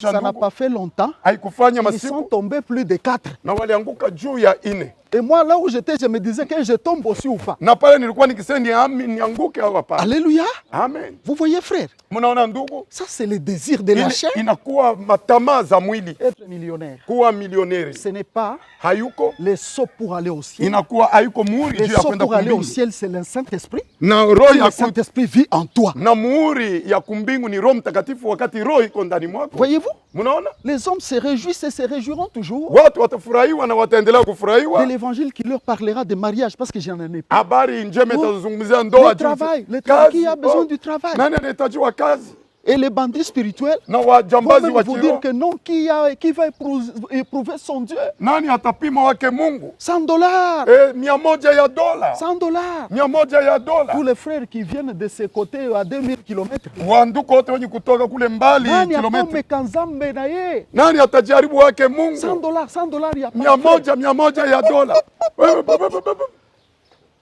Ça n'a pas fait longtemps. Ils sont tombés plus de 4. Et moi, là où j'étais, je me disais que je tombe aussi ou pas. Alléluia. Amen. Vous voyez, frère, ça c'est le désir de la chair. Être millionnaire. Ce n'est pas les sauts pour aller au ciel. Les sauts pour aller au ciel, c'est le Saint-Esprit. Le Saint-Esprit vit en toi. Voyez-vous? Les hommes se réjouissent et se réjouiront toujours de l'évangile qui leur parlera de mariage, parce que j'en ai pas. Le travail, qui a besoin du travail. Et les bandits spirituels vont même vous dire que non, qui va éprouver son Dieu. $100. $100. Tous les frères qui viennent de ces côtés à 2000 km. $100.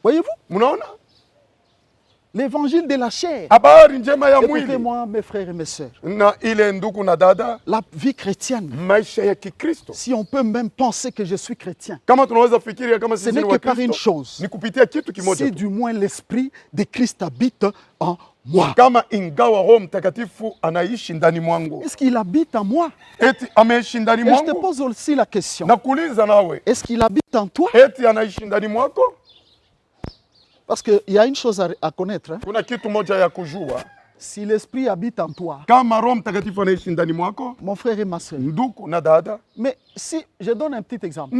Voyez-vous? L'évangile de la chair. Écoutez-moi, mes frères et mes sœurs. La vie chrétienne, si on peut même penser que je suis chrétien, ce n'est que par une chose. Si du moins l'esprit de Christ habite en moi. Est-ce qu'il habite en moi? Et je te pose aussi la question. Est-ce qu'il habite en toi? Parce qu'il y a une chose à connaître. Hein? Si l'esprit habite en toi, mon frère et ma soeur, mais si je donne un petit exemple,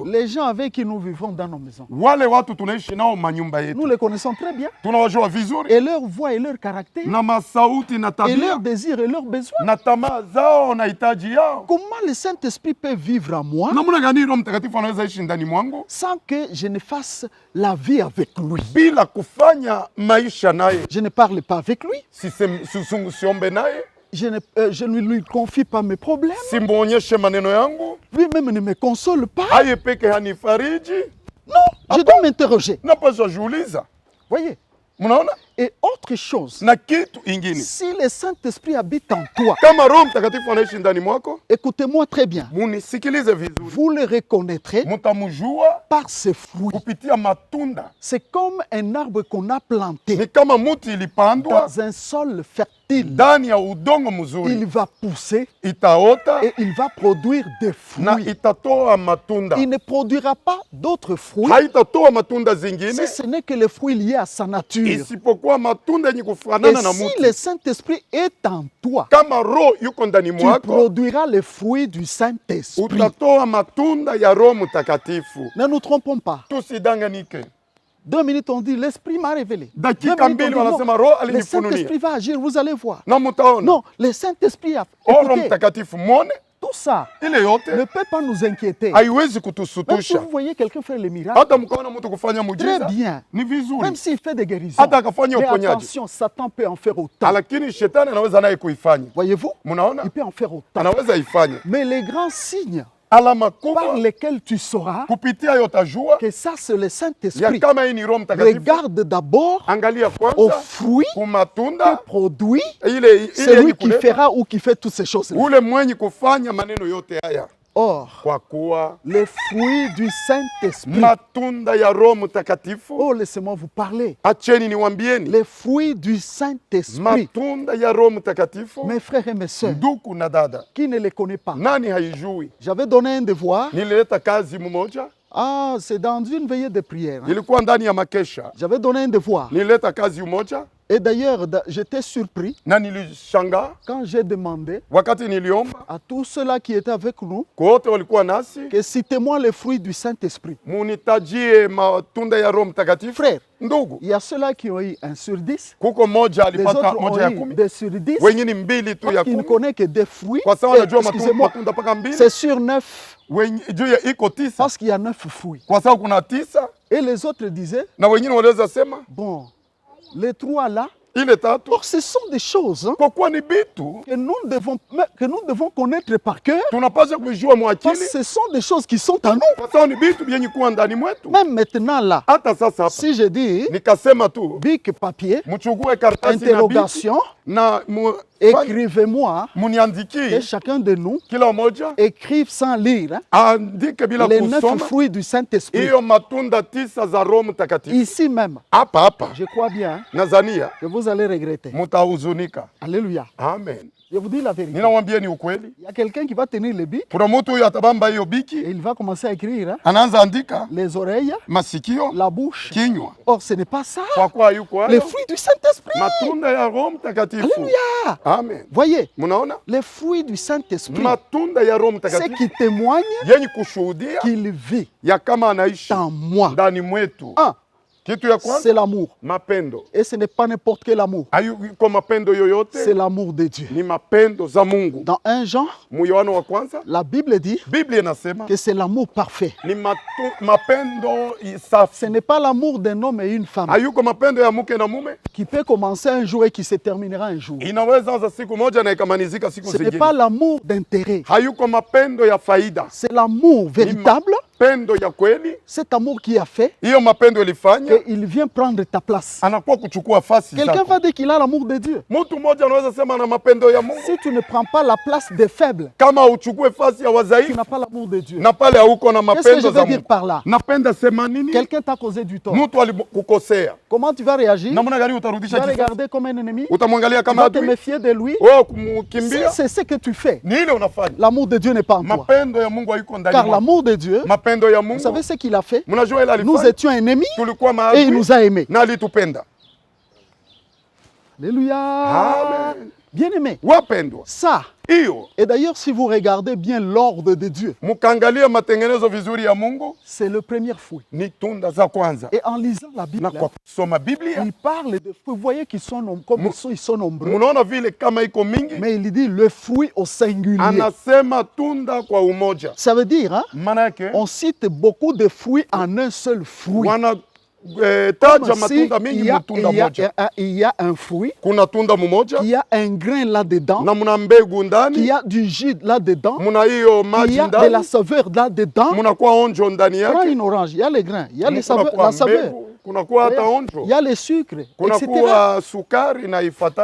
les gens avec qui nous vivons dans nos maisons, nous les connaissons très bien, et leur voix et leur caractère, et leurs désirs et leurs besoins. Comment le Saint-Esprit peut vivre en moi sans que je ne fasse la vie avec lui? Je ne parle pas avec lui. Je ne lui confie pas mes problèmes. Lui-même ne me console pas. Non, je dois m'interroger. Voyez. Et autre chose, si le Saint-Esprit habite en toi, écoutez-moi très bien, vous le reconnaîtrez par ses fruits. C'est comme un arbre qu'on a planté dans un sol fertile. Il va pousser et il va produire des fruits. Il ne produira pas d'autres fruits si ce n'est que les fruits liés à sa nature. Et si le Saint-Esprit est en toi, tu produiras les fruits du Saint-Esprit. Ne nous trompons pas. 2 minutes on dit l'Esprit m'a révélé. 2 minutes on dit, non, le Saint-Esprit va agir, vous allez voir. Non, le Saint-Esprit a... Écoutez, tout ça ne peut pas nous inquiéter. Même si vous voyez quelqu'un faire les miracles, très bien. Même s'il fait des guérisons, mais attention, Satan peut en faire autant. Voyez-vous, il peut en faire autant. Mais les grands signes par lesquels tu sauras que ça c'est le Saint-Esprit. Regarde d'abord aux fruits que produit celui qui fera ou qui fait toutes ces choses-là. Or, les fruits du Saint-Esprit. Oh, laissez-moi vous parler. Les fruits du Saint-Esprit. Mes frères et mes sœurs, qui ne les connaît pas. J'avais donné un devoir. Ah, c'est dans une veillée de prière. Hein. J'avais donné un devoir. Et d'ailleurs, j'étais surpris quand j'ai demandé à tous ceux-là qui étaient avec nous que citez-moi les fruits du Saint-Esprit. Frère, il y a ceux-là qui ont eu 1 sur 10, les autres ont eu 2 sur 10, parce qu'ils ne connaissent que des fruits. Excusez-moi, c'est sur 9. Parce qu'il y a 9 fruits. Et les autres disaient, bon, les 3 là, or, ce sont des choses que nous devons connaître par cœur. Parce que ce sont des choses qui sont à nous. Même maintenant là, si je dis bic papier, interrogation, Écrivez-moi que chacun de nous écrive sans lire les 9 fruits du Saint-Esprit. Ici même, je crois bien que vous allez regretter. Alléluia. Amen. Je vous dis la vérité. Il y a quelqu'un qui va tenir le bic et il va commencer à écrire les oreilles, la bouche. Or, ce n'est pas ça. Les fruits du Saint-Esprit. Alléluia. Amen. Voyez, les fruits du Saint-Esprit, c'est qui témoigne qu'il vit dans moi. C'est l'amour. Et ce n'est pas n'importe quel amour. C'est l'amour de Dieu. Dans 1 Jean, la Bible dit que c'est l'amour parfait. Ce n'est pas l'amour d'un homme et une femme qui peut commencer un jour et qui se terminera un jour. Ce n'est pas l'amour d'intérêt. C'est l'amour véritable. Cet amour qui a fait qu'il vient prendre ta place. Quelqu'un va dire qu'il a l'amour de Dieu. Si tu ne prends pas la place des faibles, tu n'as pas l'amour de Dieu. Qu'est-ce que je veux dire par là? Quelqu'un t'a causé du tort. Comment tu vas réagir? Tu vas regarder comme un ennemi? Tu vas te méfier de lui? Si c'est ce que tu fais, l'amour de Dieu n'est pas en toi. Car l'amour de Dieu, vous savez ce qu'il a fait? Nous étions ennemis et il nous a aimés. Alléluia. Bien-aimé, ça, et d'ailleurs si vous regardez bien l'ordre de Dieu, c'est le premier fruit. Et en lisant la Bible, il parle de fruits. Vous voyez qu'ils sont nombreux, ils sont nombreux. Mais il dit le fruit au singulier. Ça veut dire, on cite beaucoup de fruits en un seul fruit. Il y a un fruit, il y a un grain là-dedans, il y a du jus là-dedans, il y a de la saveur là-dedans. Prends une orange, il y a les grains, il y a la saveur, il y a le sucre, etc.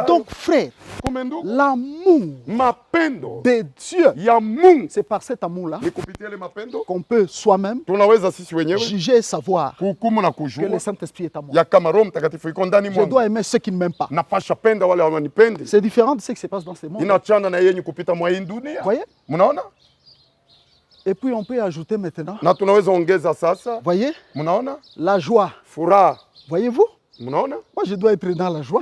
Donc frère, l'amour de Dieu, c'est par cet amour-là qu'on peut soi-même juger et savoir que le Saint-Esprit est à moi. Je dois aimer ceux qui ne m'aiment pas. C'est différent de ce qui se passe dans ce monde. Voyez? Et puis on peut ajouter maintenant, voyez, la joie. Voyez-vous? Moi, je dois être dans la joie.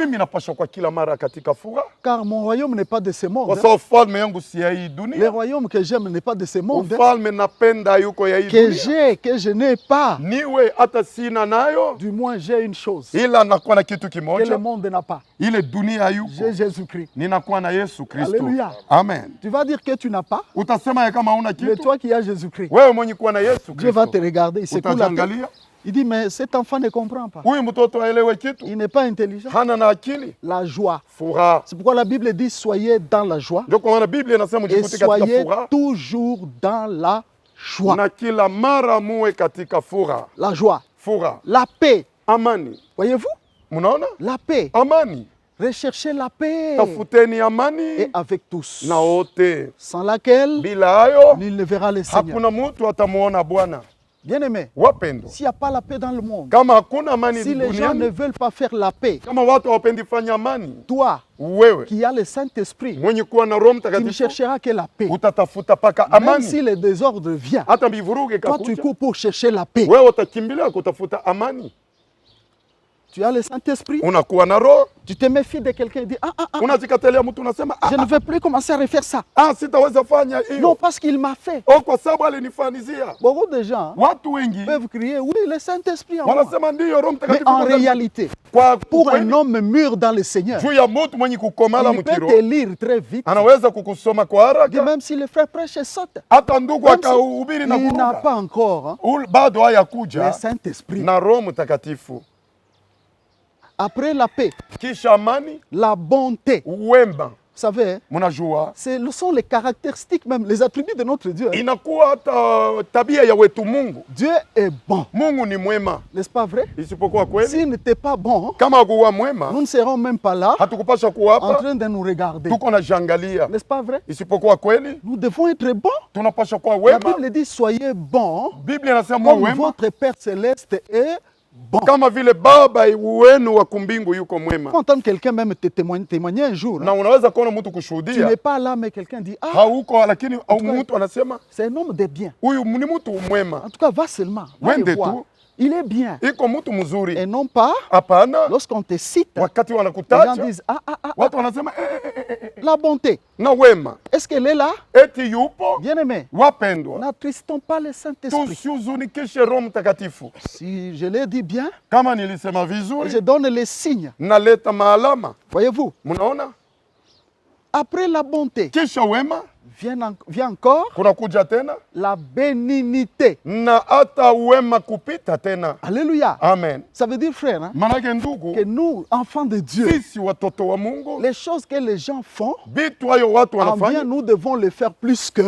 Car mon royaume n'est pas de ce monde. Le royaume que j'aime n'est pas de ce monde. Que je n'ai pas. Du moins, j'ai une chose que le monde n'a pas. J'ai Jésus-Christ. Alléluia. Amen. Tu vas dire que tu n'as pas. Mais toi qui as Jésus-Christ, Dieu va te regarder. Il secoue la tête. Il dit, mais cet enfant ne comprend pas. Il n'est pas intelligent. La joie. C'est pourquoi la Bible dit, soyez dans la joie. Et soyez toujours dans la joie. La joie. La paix. Voyez-vous? La paix. Recherchez la paix. Et avec tous. Sans laquelle, nul ne verra le Seigneur. Bien-aimé, s'il n'y a pas la paix dans le monde, si les gens ne veulent pas faire la paix, toi qui as le Saint-Esprit, tu ne chercheras que la paix. Même si le désordre vient, toi tu cours pour chercher la paix. Tu as le Saint-Esprit, tu te méfies de quelqu'un et dis je ne veux plus commencer à refaire ça. Non, parce qu'il m'a fait. Beaucoup de gens peuvent crier oui, le Saint-Esprit en moi. Mais en réalité, pour un homme mûr dans le Seigneur, il peut te lire très vite. Et même si le frère prêche et saute, il n'a pas encore le Saint-Esprit. Après la paix, la bonté. savez, ce sont les caractéristiques même, les attributs de notre Dieu. Dieu est bon. N'est-ce pas vrai? S'il n'était pas bon, nous ne serons même pas là en train de nous regarder. N'est-ce pas vrai? Nous devons être bons. La Bible dit soyez bons comme votre Père Céleste est bon. Quand entendre quelqu'un même te témoigner un jour, tu n'es pas là mais quelqu'un dit c'est un homme de bien. En tout cas, va seulement. Va le voir. Il est bien. Et non pas lorsqu'on te cite, les gens disent la bonté. Est-ce qu'elle est là? Bien-aimé, n'attristons pas le Saint-Esprit. Si je l'ai dit bien, je donne les signes. Voyez-vous, après la bonté, vient encore la bénignité. Alléluia. Amen. Ça veut dire, frère, hein, que nous, enfants de Dieu, les choses que les gens font, en bien, nous devons les faire plus que.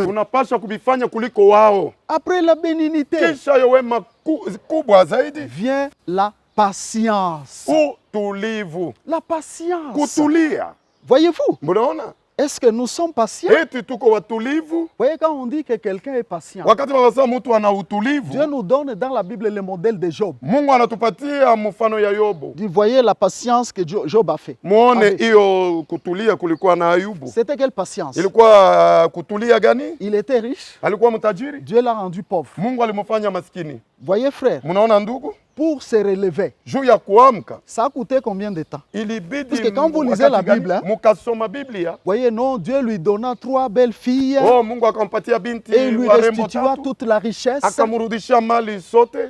Après la bénignité, vient la patience. La patience. Voyez-vous? Est-ce que nous sommes patients? Voyez, quand on dit que quelqu'un est patient, Dieu nous donne dans la Bible le modèle de Job. Vous voyez la patience que Job a fait. C'était quelle patience? Il était riche. Dieu l'a rendu pauvre. Voyez, frère, pour se relever, ça a coûté combien de temps? Parce que quand vous lisez la Bible, voyez, non, Dieu lui donna 3 belles filles et lui restitua toute la richesse.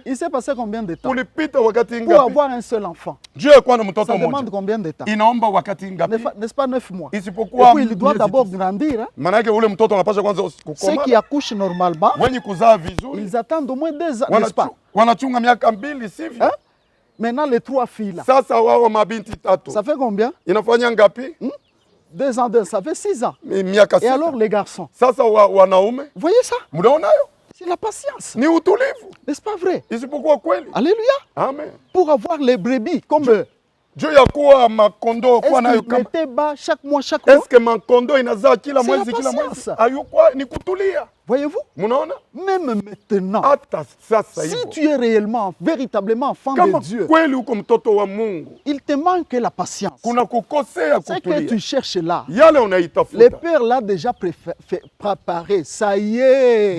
Il s'est passé combien de temps pour avoir un seul enfant? Ça demande combien de temps? N'est-ce pas 9 mois? Et puis il doit d'abord grandir. Ceux qui accouchent normalement, ils attendent au moins 2 ans, n'est-ce pas? Hein? Maintenant les 3 filles là. Ça fait combien? 2 ans, ça fait 6 ans. Et alors les garçons? Voyez ça? C'est la patience. N'est-ce pas vrai? Alléluia. Amen. Pour avoir les brebis comme eux. Est-ce qu'il mettait bas chaque mois? C'est la patience. Voyez-vous? Même maintenant, si tu es réellement, véritablement enfant de Dieu, il te manque la patience. Ce que tu cherches là, le Père l'a déjà préparé. Ça y est.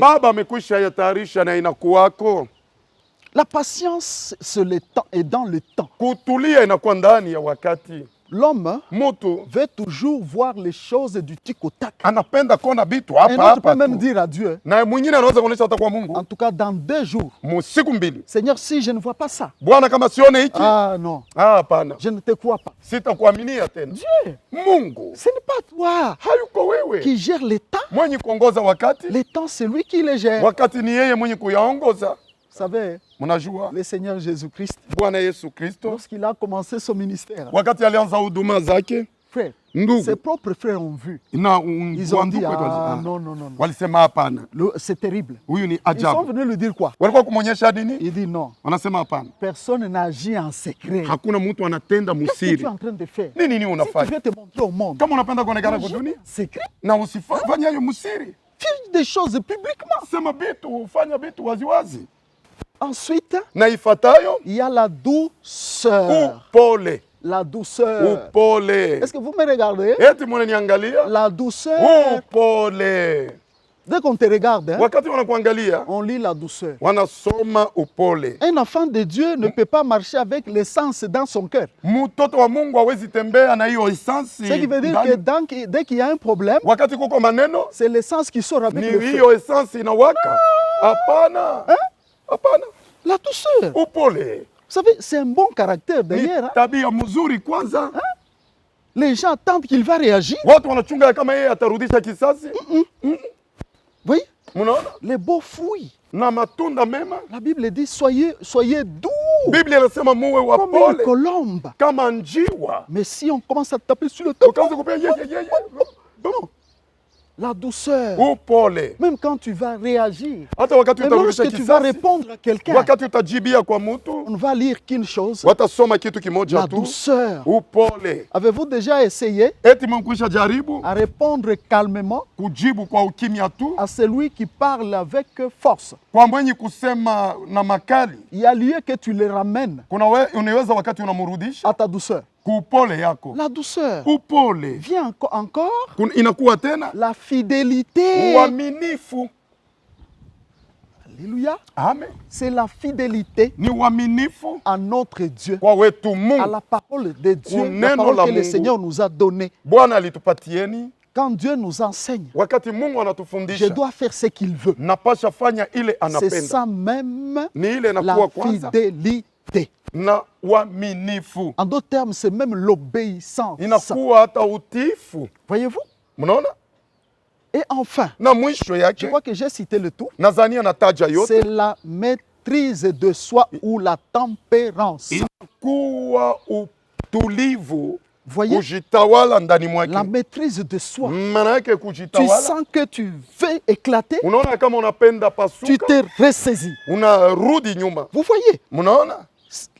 La patience, c'est le temps et dans le temps. L'homme veut toujours voir les choses du tic au tac. Et l'autre peut même dire à Dieu, en tout cas dans 2 jours, Seigneur, si je ne vois pas ça, ah non, je ne te crois pas. Dieu, ce n'est pas toi qui gère les temps. Les temps, c'est lui qui les gère. Vous savez, le Seigneur Jésus-Christ, lorsqu'il a commencé son ministère, frère, ses propres frères ont vu. Ils ont dit, ah non, non, non, non. C'est terrible. Ils sont venus lui dire quoi? Il dit non. Personne n'agit en secret. Qu'est-ce que tu es en train de faire? Si tu veux te montrer au monde, secret. Fais des choses publiquement. Ensuite, il y a la douceur. La douceur. Est-ce que vous me regardez? La douceur. Dès qu'on te regarde, on lit la douceur. Un enfant de Dieu ne peut pas marcher avec l'essence dans son cœur. Ce qui veut dire que dès qu'il y a un problème, c'est l'essence qui sort avec le feu. La douceur. Vous savez, c'est un bon caractère derrière. Les gens attendent qu'il va réagir. Voyez, les beaux fruits. La Bible dit soyez doux Biblia inasema muwe comme une wapole colombe. kama njiwa. Mais si on commence à taper sur le top, Ukaanza kupea non. La douceur. upole. Même quand tu vas réagir, Hata wakati même utarudisha lorsque tu vas kisasi, répondre à quelqu'un, wakati utajibia kwa mtu, on ne va lire qu'une chose, watasoma kitu kimoja la tu, douceur. upole. Avez-vous déjà essayé Eti mkwisha jaribu à répondre calmement kujibu kwa ukimya tu à celui qui parle avec force? kwa mwenye kusema na makali? Il y a lieu que tu le ramènes Unaweza wakati unamrudisha à ta douceur. kuupole yako, La douceur upole vient encore inakuwa tena la fidélité. uaminifu. Alléluia. Amen. C'est la fidélité Ni uaminifu à notre Dieu, kwa wetu à Mungu. la parole de Dieu, la Uneno parole la que le Mungu. Seigneur nous a donnée. Bwana alitupatieni, Quand Dieu nous enseigne, wakati Mungu je anatufundisha dois faire ce qu'il veut. napasha fanya ile C'est anapenda, ça même ni ile la inakuwa kwanza fidélité. na uaminifu, En d'autres termes, c'est même l'obéissance. inakuwa hata utiifu. Voyez-vous? Mnaona? Et enfin, Na mwisho je yake crois que j'ai cité le tout, nadhani anataja yote, c'est la maîtrise de soi ou la tempérance. inakuwa utulivu, Voyez, kujitawala ndani mwake. la maîtrise de soi. Maana yake Tu kujitawala, sens que tu veux éclater, unaona kama unapenda tu pasuka, te ressaisis. unarudi nyuma. Vous voyez, Mnaona?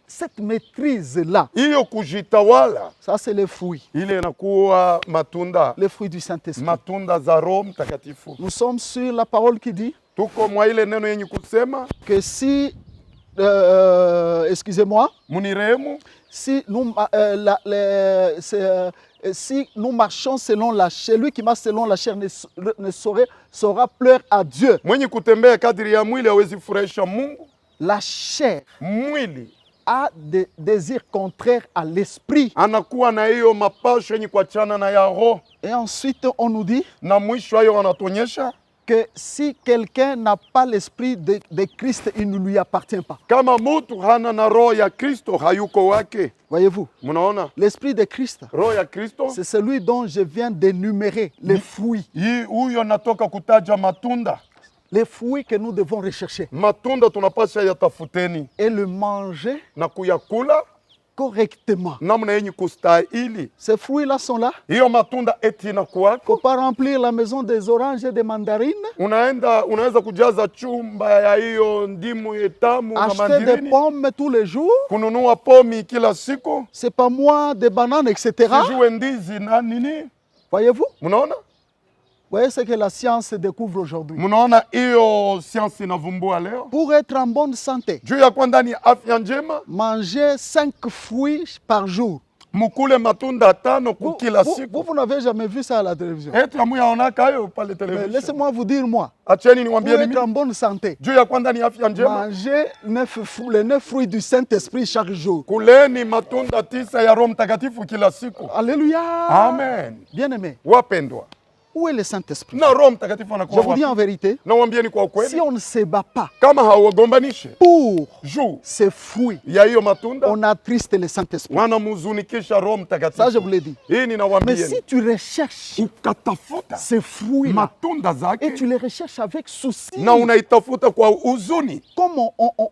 cette maîtrise-là, Hiyo kujitawala ça c'est le fruit, ile inakuwa matunda, le fruit du Saint-Esprit. matunda za Roho Mtakatifu. Nous sommes sur la parole qui dit Tuko mwa ile neno yenye kusema que si, excusez-moi, munirehemu, si nous, si nous marchons selon la chair, lui qui marche selon la chair saura pleurer à Dieu. mwenye kutembea kadiri ya mwili hawezi furahisha Mungu. La chair Mwili a des désirs contraires à l'esprit. anakuwa na hiyo mapasho yenye kuachana na ya roho, Et ensuite, on nous dit na mwisho hayo wanatuonyesha que si quelqu'un n'a pas l'esprit de Christ, il ne lui appartient pas. kama mutu hana na roho ya Kristo hayuko wake. Voyez-vous, Mnaona? l'esprit de Christ, Roho ya Kristo c'est celui dont je viens d'énumérer les fruits. huyo natoka kutaja matunda. Les fruits que nous devons rechercher Matunda tunapasha yatafuteni et le manger na kuyakula correctement. namna yenye kustahili. Ces fruits-là sont là. Hiyo matunda eti Il ne inakuwako, faut pas remplir la maison des oranges et des mandarines, unaweza kujaza chumba ya hiyo ndimu etamu na acheter des mandirini, pommes tous les jours. kununua pomi kila siku, C'est pas moi, des bananes, etc. sijue ndizi na nini. Voyez-vous? Mnaona? Voyez ce que la science découvre aujourd'hui. Mnaona hiyo science inavumbua leo Pour être en bonne santé, juu ya kuwa ndani ya afya njema, manger 5 fruits par jour. mukule matunda 5 Vous, kila vous, siku. vous n'avez jamais vu ça à la télévision. Eti amuyaonaka hayo pale Mais television. laissez-moi vous dire, moi, Acheni pour niwaambie être mimi en bonne santé, juu ya kuwa ndani ya afya njema, manger les 9 fruits du Saint-Esprit chaque jour. kuleni matunda 9 ya Roho Mtakatifu kila siku. Alléluia. Amen. Bien-aimé, Wapendwa, où est le Saint-Esprit? na Roho Mtakatifu Je anakuwa vous dis en wapi? vérité, Nawaambieni kwa si ukweli, on ne se bat pas kama hawagombanishe pour juu ces fruits, ya hiyo matunda, on attriste le Saint-Esprit. wanamhuzunikisha Roho Ça, je Mtakatifu. vous l'ai dit. Hii Mais ninawaambieni, si tu recherches ukatafuta ces fruits-là matunda et tu zake les recherches avec souci, na unaitafuta kwa huzuni. comme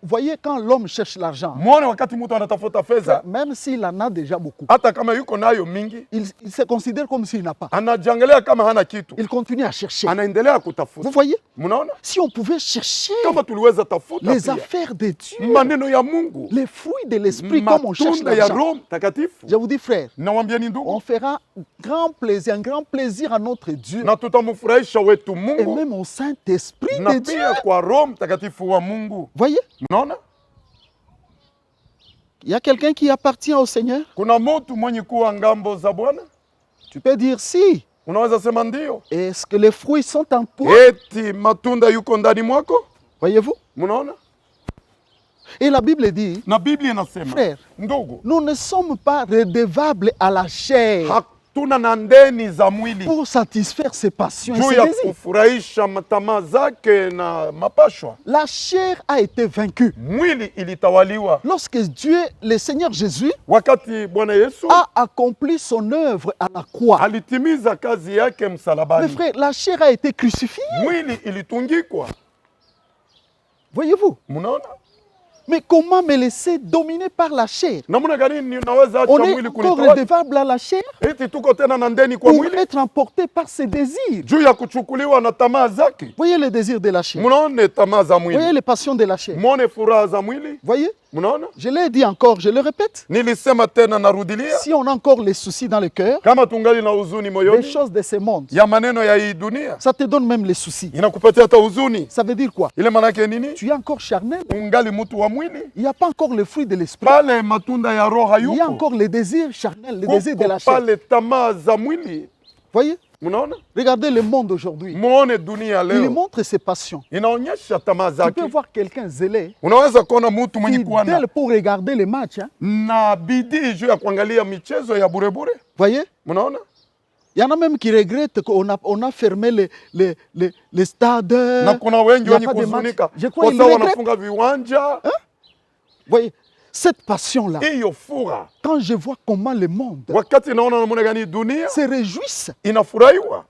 voyez quand l'homme cherche l'argent, Muone wakati mtu anatafuta fedha, même s'il en a déjà beaucoup, hata kama yuko nayo mingi, il se considère comme s'il n'a pas. anajiangalia kama hana kitu, Il continue à chercher. anaendelea Vous kutafuta. voyez, Mnaona? si on pouvait chercher Kama tuliweza tafuta les pia affaires de Dieu, maneno ya Mungu, les fruits de l'esprit, comme on cherche matunda ya l'argent, Roho Mtakatifu, je vous dis frère, nawaambieni on ndugu, fera un grand plaisir à notre Dieu na tutamfurahisha wetu et Mungu même au Saint-Esprit na de Dieu. pia kwa Roho Mtakatifu wa Mungu. Voyez, Mnaona? il y a quelqu'un qui appartient au Seigneur. Kuna mtu mwenye kuwa ngambo za Bwana, Tu peux dire si. unaweza sema ndio, Est-ce que les fruits sont en toi? eti matunda yuko ndani mwako. Voyez-vous? Mnaona? Et la Bible dit, Na Biblia inasema, frère, ndugu, nous ne sommes pas redevables à la chair hatuna na ndeni za mwili pour satisfaire ses passions et juu ses ya désirs. kufurahisha tamaa zake na mapashwa. La chair a été vaincue. Mwili ilitawaliwa Lorsque Dieu, le Seigneur Jésus, wakati Bwana Yesu a accompli son œuvre à la croix. alitimiza kazi yake Mes msalabani. frères, la chair a été crucifiée. Mwili ilitungikwa. Voyez-vous? Mnaona? Mais comment me laisser dominer par la chair? Namna gani ninaweza acha On est mwili encore kunitawala? redevable à la chair Eti tuko tena na ndeni kwa pour mwili être emporté par ses désirs. juu ya kuchukuliwa na tamaa zake. Voyez les désirs de la chair. Munaone tamaa za Voyez mwili, les passions de la chair. muone furaha za mwili. Voyez, Munaona, je l'ai dit encore, je le répète. nilisema tena narudilia, Si on a encore les soucis dans le cœur, kama tungali na huzuni des moyoni choses de ce monde, ya maneno ya hii dunia, ça te donne même les soucis. inakupatia hata huzuni. Ça veut dire quoi? Ile manake nini? Tu es encore charnel. Ungali mtu wa mwili, Il n'y a pas encore le fruit de l'esprit. pale matunda ya roho Il y a hayuko, encore les désirs charnels, les désirs de kuko la chair. pale tamaa za mwili. Voyez? Munaona, Regardez le monde aujourd'hui. muone dunia Il leo montre ses passions. inaonyesha tamaa Tu zake. peux voir quelqu'un zélé, Unaweza kuona mtu mwenye kuwa na fidèle pour regarder les matchs. Hein? na bidii juu ya kuangalia michezo ya burebure. Voyez? Munaona, Il y en a même qui regrettent qu'on a fermé les stades. na kuna wengi Il y a wenye pas de match. kuzunika Je crois kwa qu'ils sababu regrettent. wanafunga viwanja. Voyez? Cette passion-là, Hiyo furaha, quand je vois comment le monde wakati naona namna gani dunia se réjouissent, inafurahiwa,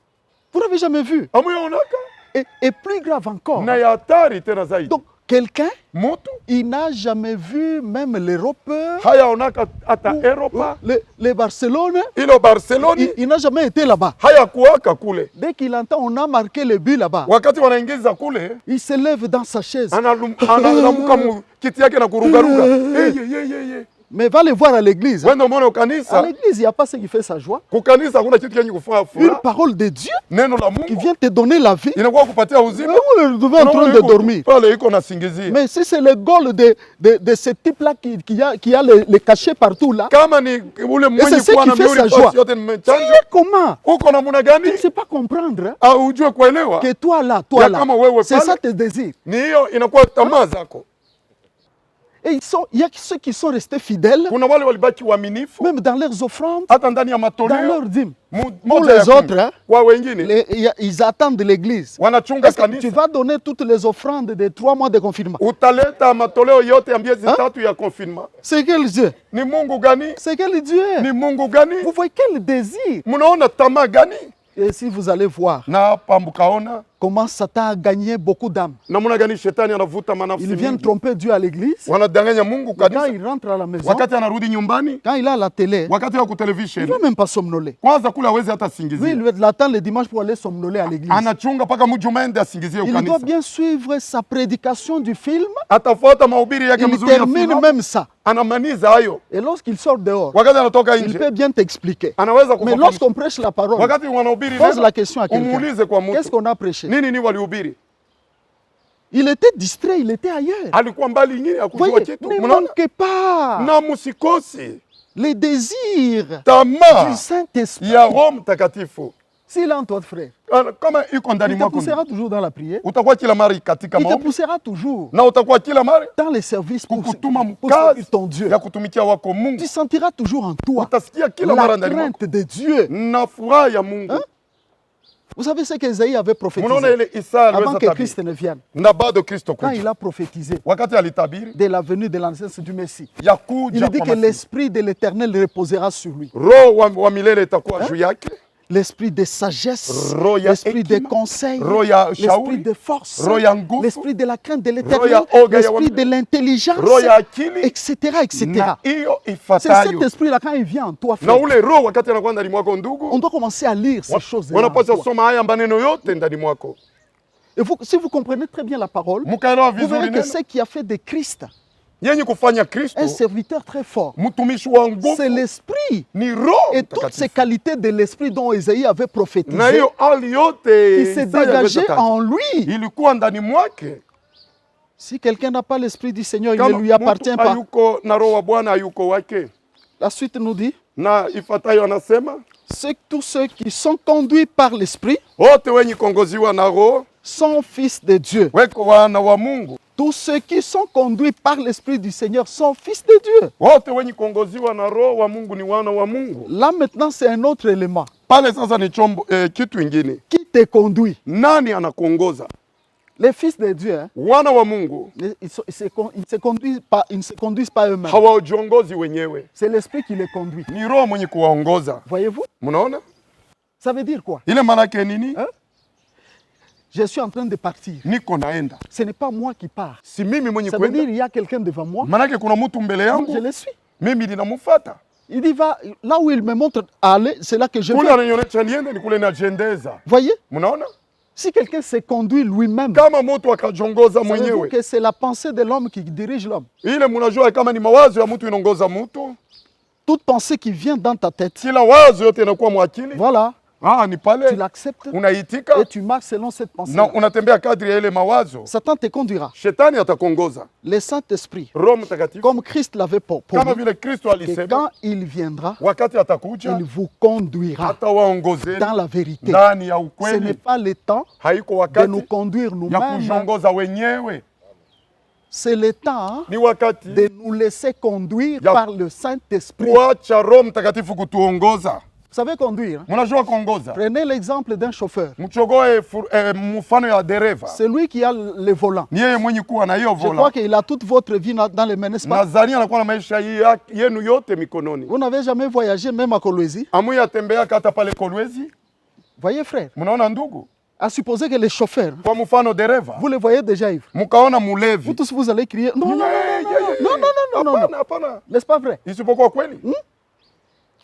vous n'avez jamais vu. amuyaonaka Et plus grave encore. na ya hatari tena zaidi. Donc, quelqu'un, Mtu il n'a jamais vu même l'Europe, hayaonaka hata Europa, le Barcelone, ilo Barcelona il n'a jamais été là-bas. hayakuwaka kule. Dès qu'il entend, on a marqué le but là-bas, Wakati wanaingiza kule, il se lève dans sa chaise. analamuka mu kiti yake na kurugaruga. Ye. Mais va le voir à l'église. Wenda umeona À ukanisa, l'église, il n'y a pas ce qui fait sa joie. kukanisa hakuna kitu kenye kufanya Une furaha. parole de Dieu Neno la qui Mungu vient te donner la vie. inakuwa kupatia Mais uzima. vous le trouvez en train de dormir. Pale iko nasingizia. Mais si c'est le goal de ce type-là qui a les cachets partout là, Kama ni ule mwenye c'est ce kuwa qui na fait miuri sa joie. fasi yote tu nimechanja. sais comment? Uko namna gani? Tu ne sais pas comprendre hein, Au ujue kuelewa. que toi là, Ya là, kama wewe c'est pale. ça tes désirs. Ni hiyo inakuwa tamaa zako. Et il y a ceux qui sont restés fidèles, Kuna wale walibaki waaminifu même dans leurs offrandes, hata ndani ya dans matoleo. leurs dîmes. Pour Moja les ya kumi. autres, hein, Kwa wengine ils attendent l'église. wanachunga Est-ce que tu kanisa. vas donner toutes les offrandes des 3 mois de confinement? Utaleta matoleo yote ya miezi tatu ya confinement. C'est quel Dieu? Ni Mungu gani? C'est quel Dieu? Ni Mungu gani? Vous voyez quel désir? Munaona tamaa gani? Et si vous allez voir Na hapa mkaona comment Satan a gagné beaucoup d'âmes. namna gani shetani anavuta manafsi Il vient mingi. tromper Dieu à l'église. Wanadanganya Mungu Quand kanisa. il rentre à la maison, Wakati anarudi nyumbani, quand il a la télé, wakati wa il ne television, va même pas somnoler. kwanza kule hawezi hata Lui, singizia. il attend le dimanche pour aller somnoler à l'église. Anachunga mpaka mjumaende asingizie Il doit ukanisa. bien suivre sa prédication du film. Atafuata mahubiri yake Il mzuri ya termine filamu. même ça. Anamaniza hayo. Et lorsqu'il sort dehors, Wakati anatoka il nje, peut bien t'expliquer. anaweza Mais kufafanua. lorsqu'on prêche la parole, Wakati wanahubiri pose neno, la question à quelqu'un. umuulize kwa mtu. Qu'est-ce qu'on a prêché? Nini walihubiri? Il était distrait, il était ailleurs. Alikuwa mbali ingine akujua Voyez, kitu. ne Mnaona? manquez pas Na msikosi les désirs tamaa du Saint-Esprit. ya Roho Mtakatifu. S'il est en toi, frère, Kama iko ndani il te mwako, poussera toujours dans la prière. utakuwa kila mara katika Il te maombi poussera toujours na utakuwa kila mara dans les services pour kukutuma servir mkazi ton Dieu. ya kutumikia wako Mungu. Tu sentiras toujours en toi Utasikia kila mara la ndani mwako crainte de Dieu. na furaha ya Mungu. Vous savez ce qu'Ésaïe avait Mnaona prophétisé ile Isaya avant aliweza que tabiri Christ ne vienne. na bado Kristo Quand kuja, il a prophétisé wakati alitabiri de la venue de la naissance du Messie, ya il kuja dit kwa que Masihi, l'Esprit de l'Éternel reposera sur lui. Roho wa milele itakuwa juu yake, L'esprit de sagesse, Roho ya l'esprit de hekima, conseil, Roho ya l'esprit shauri, de force, Roho ya nguvu, l'esprit de la crainte de Roho l'Éternel, ya oga ya l'esprit de l'intelligence, Roho ya akili etc., etc. na hiyo C'est cet ifuatayo. esprit-là, quand il vient en toi, Na frère, ule roho wakati anakuwa ndani mwako on ndugu, doit commencer à lire ces choses-là. wanapaswa soma haya maneno yote ndani mwako. Et si vous comprenez très bien la parole, Mkaelewa vous vizuri verrez que neno, ce qui a fait de Christ yenye kufanya Kristo un serviteur très fort, mtumishi wa c'est nguvu l'esprit. ni Roho Et toutes ces Mtakatifu. qualités de l'esprit dont Ésaïe avait Na prophétisé, hiyo hali yote qui s'est Isaya dégagé aliweza en lui. ilikuwa ndani mwake. Si quelqu'un n'a pas l'esprit du Seigneur, il Kama ne lui appartient mtu pas. hayuko na roho wa Bwana hayuko wake. La suite nous dit, Na ifuatayo anasema tous ceux qui sont conduits par l'esprit wote wenye kuongoziwa na Roho sont fils de Dieu. weko wana wa Mungu. Tous ceux qui sont conduits par l'esprit du Seigneur sont fils de Dieu. Wote wenye kuongoziwa na Roho wa Mungu ni wana wa Mungu. Là maintenant, c'est un autre élément. Pale sasa ni chombo kitu ingine. Qui te conduit? Nani anakuongoza? Les fils de Dieu, hein, Wana wa Mungu ils ne se conduisent pas eux-mêmes. hawajiongozi wenyewe, C'est l'esprit qui les conduit. ni Roho mwenye kuwaongoza. Voyez-vous? Mnaona Ça veut dire quoi? ile maana yake nini? Hein? Je suis en train de partir. Niko naenda. Ce n'est pas moi qui pars. Si mimi mwenye Ça veut kwenda. dire il y a quelqu'un devant moi. Manake kuna mtu mbele yangu. Je le suis. Mimi ninamfuata. Il dit va là où il me montre à aller, c'est là que je Kule vais. ananionyesha niende ni kule najiendeza. Voyez? Mnaona? Si quelqu'un se conduit lui-même, Kama mtu akajongoza savez-vous mwenyewe. que c'est la pensée de l'homme qui dirige l'homme. Ile mnajua kama ni mawazo ya mtu inongoza mtu. Toute pensée qui vient dans ta tête, Kila wazo yote inakuwa mwakili. voilà, Ni tu pale. l'acceptes Unaitika et tu marches selon cette pensée. na unatembea kadri ya ile mawazo. Satan te conduira. Shetani atakuongoza. Le Saint-Esprit, Roho Mtakatifu comme Christ l'avait kama promis, vile Kristo que alisema quand il viendra, wakati atakuja il vous conduira atawaongozeni dans la vérité. ndani ya Ce n'est ukweli. pas le temps Haiko de wakati nous conduire ya nous-mêmes, kujongoza wenyewe, c'est le temps ni wakati de nous laisser conduire Ya- par le Saint-Esprit. kuacha Roho Mtakatifu kutuongoza. Vous savez conduire, hein? Mnajua kuongoza, Prenez l'exemple d'un chauffeur. mchogoe mfano ya dereva, C'est lui qui a le volant. ni yeye mwenye kuwa na hiyo Je crois vola. qu'il a toute votre vie dans les mains, n'est-ce pas? Nadhani anakuwa na maisha yenu yote mikononi. Vous n'avez jamais voyagé même à Kolwezi. Amuye atembea hata pale Kolwezi. Voyez frère, Mnaona ndugu, à supposer que les chauffeurs, kwa mfano dereva, vous les voyez déjà ivres. mkaona Vous mulevi, tous vous allez crier non, non, non, non, non, non, non, non, hapana, hapana, n'est-ce pas vrai? isipokuwa kweli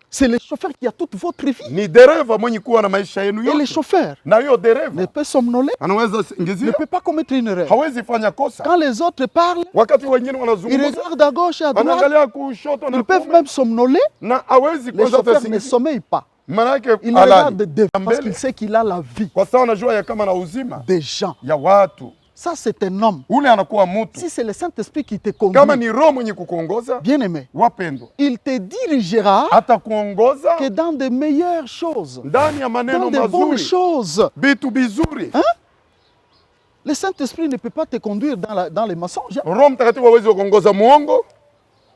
C'est le chauffeur qui a toute votre vie. ni dereva mwenye kuwa na maisha yenu Et le yote, chauffeur na hiyo ne dereva peut somnoler, anaweza ne singizia, peut pas commettre une erreur. hawezi fanya kosa. Quand les autres parlent, Wakati wengine ils wanazungumza, regardent à gauche et à droite, anaangalia kushoto na ils peuvent kuume, même somnoler. na hawezi Les kwanza chauffeurs ne tasingizia, sommeillent pas. manake Ils regardent halali devant parce qu'il mbele, sait qu'il a la vie kwa sababu anajua ya kama na uzima des gens. ya watu. Ça, c'est un homme. Ule anakuwa mtu Si c'est le Saint-Esprit qui te kama conduit, ni roho mwenye kukuongoza, bien aimé, wapendwa, il te dirigera atakuongoza que dans de meilleures choses, ndani ya dans maneno de bonnes mazuri, choses. vitu vizuri. Le Saint-Esprit ne peut pas te conduire dans les mensonges. Roho Mtakatifu hawezi kukuongoza muongo,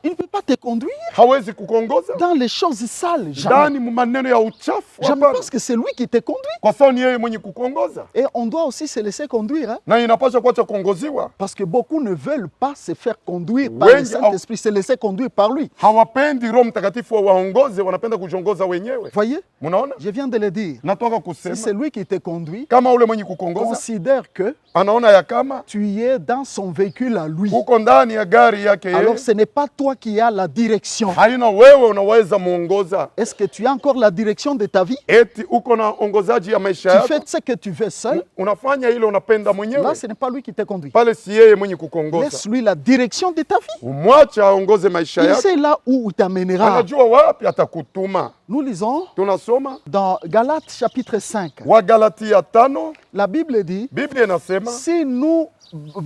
Il ne peut pas te conduire hawezi kukuongoza dans les choses sales. Jamais. ndani mu maneno ya uchafu, Jamais, hapana, parce que c'est lui qui te conduit. kwa sababu ni yeye mwenye kukuongoza, Et on doit aussi se laisser conduire. Hein, na inapaswa kuacha kuongoziwa. parce que beaucoup ne veulent pas se faire conduire par le Wengi Saint-Esprit, se laisser conduire par lui. Hawapendi Roho Mtakatifu waongoze, wanapenda kujongoza wenyewe. Voyez, Mnaona, je viens de le dire. natoka Si c'est kusema lui qui te conduit, kama ule mwenye kukuongoza considère que anaona ya kama tu es dans son véhicule à lui. uko ndani ya gari yake yeye, Alors ce n'est pas toi qui as la direction. haina wewe unaweza muongoza. Est-ce que tu as encore la direction de ta vie? Eti uko na ongozaji ya maisha Tu yako, fais ce que tu veux seul. unafanya ile unapenda mwenyewe, Là, ce n'est pas lui qui te conduit. pale si yeye mwenye kukuongoza. Laisse-lui la direction de ta vie. Umwache aongoze maisha Il yako, sait là où il t'amènera. anajua wapi atakutuma. Nous lisons Tunasoma dans Galates chapitre 5. Wagalatia 5, La Bible dit, Biblia inasema si nous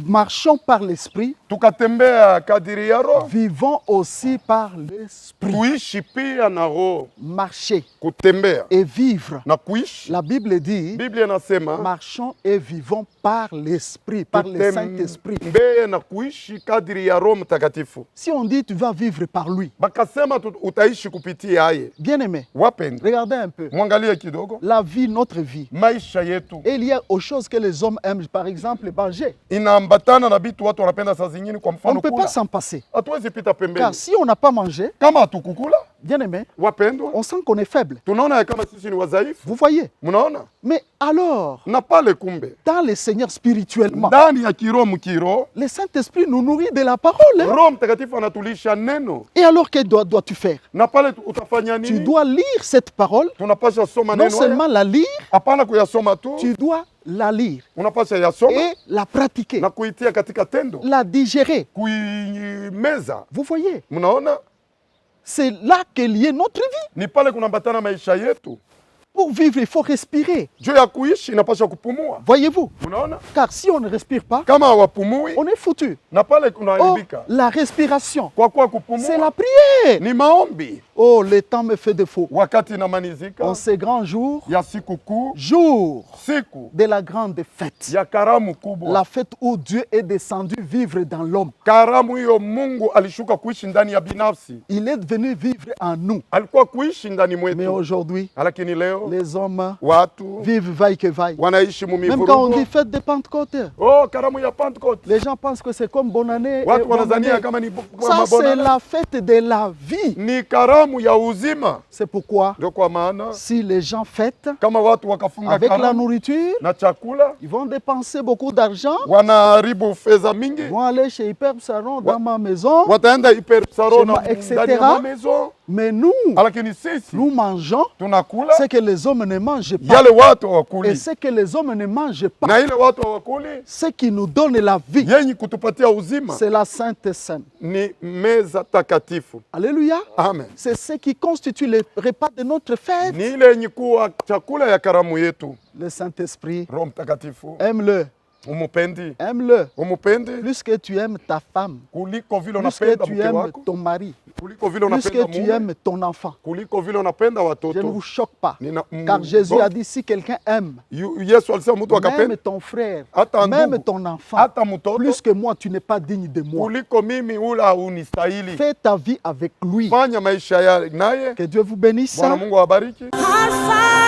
marchons par l'Esprit, tukatembea kadiri ya Roho, vivons aussi par l'Esprit. tuishi pia na Roho. Marcher Kutembea et vivre. na kuishi, La Bible dit, Biblia inasema marchons et vivons par l'Esprit, par le Saint-Esprit. tutembee na kuishi kadiri ya Roho Mtakatifu. Si on dit tu vas vivre par lui, Bakasema utaishi kupitia yeye. bien aimé, Wapendwa, regardez un peu. mwangalie kidogo La vie, notre vie. maisha yetu Et il y a aux choses que les hommes aiment, par exemple, manger. inaambatana na vitu watu wanapenda saa zingine. Kwa On ne mfano peut pas kula, s'en passer. hatuwezi pita Car pembeni. si on n'a pas mangé, Kama hatukukula, bien aimé, wapendwa, on sent qu'on est faible. tunaona ya kama sisi ni wadhaifu. Vous voyez? Mnaona, Mais alors, na pale kumbe dans le Seigneur spirituellement, ndani ya kiroho mkiroho, le Saint-Esprit nous nourrit de la parole. Hein? Roho Mtakatifu anatulisha neno, Et alors, que dois-tu faire? na pale utafanya Tu nini? dois lire cette parole. Tunapasha soma Non neno seulement haya, la lire, hapana kuyasoma tu, tu dois la lire unapasha yasoma et la pratiquer, na kuitia katika tendo, la digérer. kuimeza. Vous voyez? Mnaona, C'est là qu'est liée notre vie. ni pale kunaambatana maisha yetu. Pour vivre, il faut respirer. Juu ya kuishi inapasha kupumua. Voyez-vous? Unaona, Car si on ne respire pas, kama hawapumui on est foutu. na pale Oh, kunaharibika. la respiration, Kwa kuwa c'est kupumua la prière. ni maombi. Oh, le temps me fait défaut. Wakati inamanizika En ces grands jours, ya siku kuu, jour siku de la grande fête, ya karamu kubwa, la fête où Dieu est descendu vivre dans l'homme. karamu hiyo Mungu alishuka kuishi ndani ya binafsi, Il est venu vivre en nous. alikuwa kuishi ndani Mais mwetu, aujourd'hui, lakini leo les hommes watu vivent vaille que vaille. wanaishi Même quand on dit mumivurugo. fête de Pentecôte, Oh, karamu ya Pentecote, les gens pensent que c'est comme bonne année. et watu bonne wanazania année. kama ni Ça, c'est mabona. la fête de la vie. Ni karamu karamu ya uzima. C'est pourquoi Ndio kwa maana si les gens fêtent kama watu wakafunga avec la karamu nourriture, na chakula, ils vont dépenser beaucoup d'argent, wanaharibu fedha mingi, ils vont aller chez Hyper Psaron dans ma maison, wataenda Hyper Psaron etc. ndani ya ma maison. Mais nous, Lakini sisi nous mangeons tunakula ce que les hommes ne mangent pas. yale watu Et hawakuli, ce que les hommes ne mangent pas, na ile watu hawakuli ce qui nous donne la vie, yenye kutupatia uzima c'est la Sainte Seine. ni meza takatifu. Alléluia. Amen. C'est ce qui constitue le repas de notre fête. Ni ile yenye kuwa chakula ya karamu yetu. Le Saint-Esprit, Roho Mtakatifu aime-le. umupendi, Aime-le. umupendi Plus que tu aimes ta femme, kuliko vile plus que unapenda tu mke aimes wako, ton mari, kuliko vile plus que unapenda tu mume, aimes ton enfant. kuliko vile unapenda Je ne watoto. vous choque pas. Nina- Car Jésus bon. a dit, si quelqu'un aime, Yesu alisema mtu même akapenda ton frère, hata même ndugu, ton enfant, hata mtoto plus que moi, tu n'es pas digne de moi. kuliko mimi ula unistahili. Fais ta vie avec lui. Fanya maisha ya naye. Que Dieu vous bénisse. Bwana Mungu awabariki. Alpha